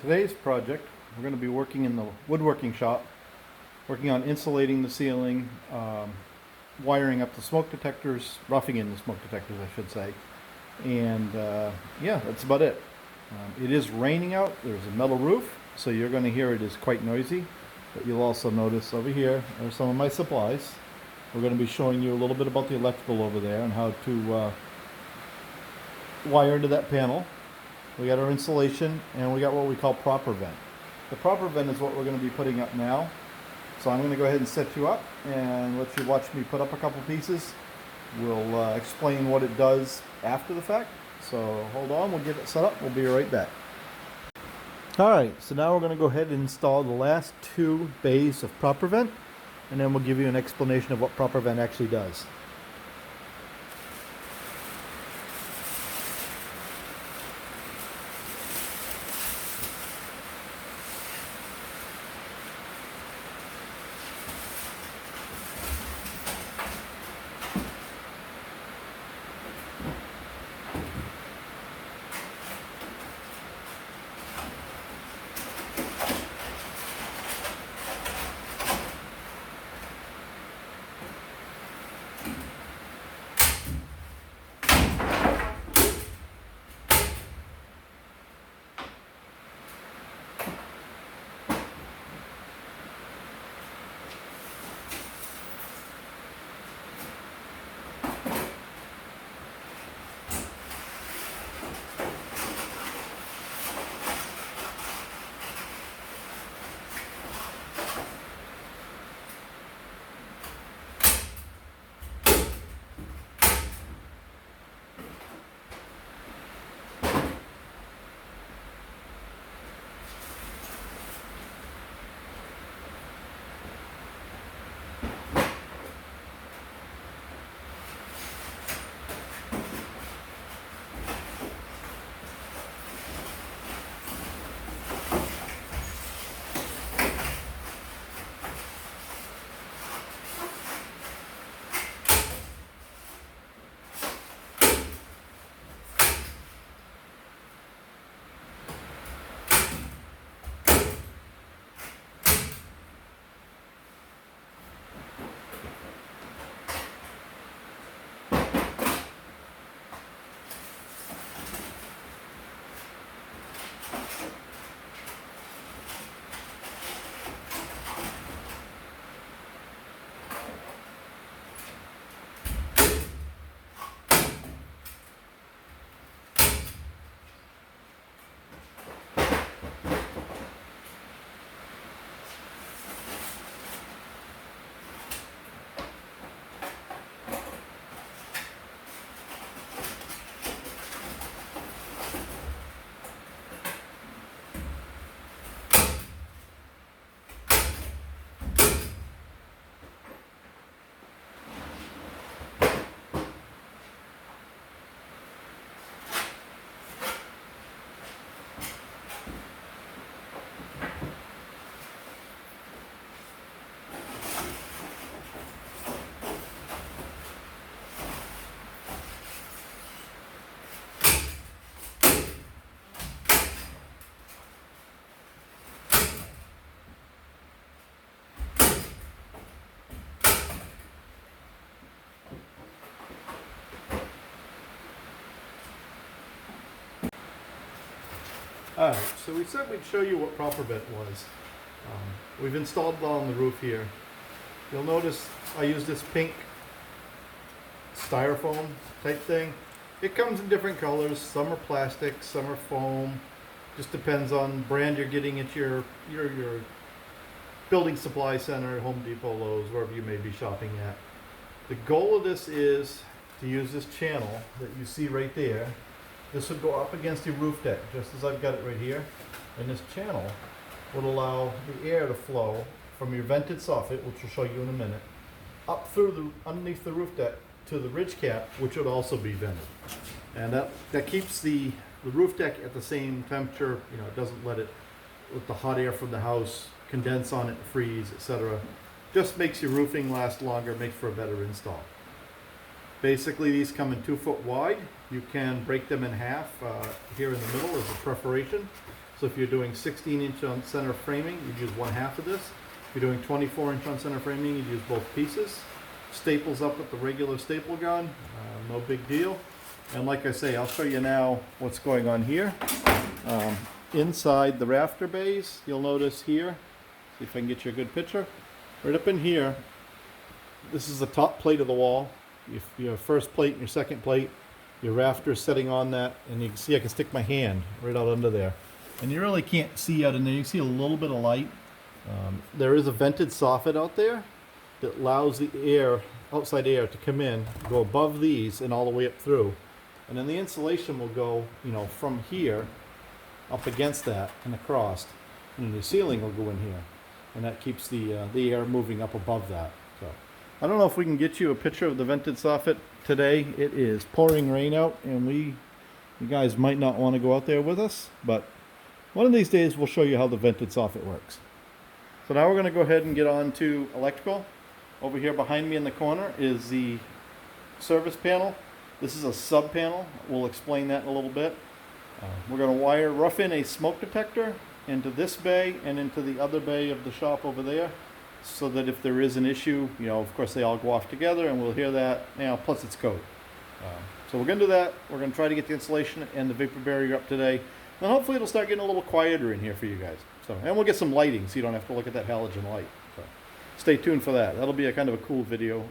Today's project, we're going to be working in the woodworking shop, working on insulating the ceiling, wiring up the smoke detectors, roughing in the smoke detectors, I should say. And yeah, that's about it. It is raining out. There's a metal roof, so you're going to hear it is quite noisy. But you'll also notice over here are some of my supplies. We're going to be showing you a little bit about the electrical over there and how to wire into that panel. We got our insulation, and we got what we call proper vent. The proper vent is what we're going to be putting up now. So I'm going to go ahead and set you up and let you watch me put up a couple pieces. We'll explain what it does after the fact. So hold on, we'll get it set up. We'll be right back. Alright, so now we're going to go ahead and install the last two bays of proper vent, and then we'll give you an explanation of what proper vent actually does. Alright, so we said we'd show you what proper vent was. We've installed it on the roof here. You'll notice I use this pink styrofoam type thing. It comes in different colors. Some are plastic, some are foam. Just depends on brand you're getting at your building supply center, Home Depot, Lowe's, wherever you may be shopping at. The goal of this is to use this channel that you see right there. This would go up against the roof deck, just as I've got it right here. And this channel would allow the air to flow from your vented soffit, which we'll show you in a minute, up through underneath the roof deck to the ridge cap, which would also be vented. And that keeps the roof deck at the same temperature. You know, it doesn't let the hot air from the house condense on it, freeze, etc. Just makes your roofing last longer, makes for a better install. Basically, these come in 2 foot wide. You can break them in half. Here in the middle is a perforation, So if you're doing 16-inch on center framing, you'd use 1/2 of this. If you're doing 24-inch on center framing, you'd use both pieces. Staples up with the regular staple gun, no big deal. And like I say, I'll show you now what's going on here. Inside the rafter bays, you'll notice here, see if I can get you a good picture. Right up in here, this is the top plate of the wall. Your first plate and your second plate, your rafter is setting on that, and you can see I can stick my hand right out under there. And you really can't see out in there. You can see a little bit of light. There is a vented soffit out there that allows the air, outside air, to come in, go above these and all the way up through. And then the insulation will go, from here up against that and across, and the ceiling will go in here, and that keeps the air moving up above that. So I don't know if we can get you a picture of the vented soffit today. It is pouring rain out, and you guys might not want to go out there with us, but one of these days we'll show you how the vented soffit works. So now we're going to go ahead and get on to electrical. Over here behind me in the corner is the service panel. This is a sub panel. We'll explain that in a little bit. We're going to rough in a smoke detector into this bay and into the other bay of the shop over there, so that if there is an issue, of course they all go off together and we'll hear that. Plus it's code. So we're going to do that. We're going to try to get the insulation and the vapor barrier up today. And hopefully it'll start getting a little quieter in here for you guys. And we'll get some lighting so you don't have to look at that halogen light. So stay tuned for that. That'll be a kind of a cool video.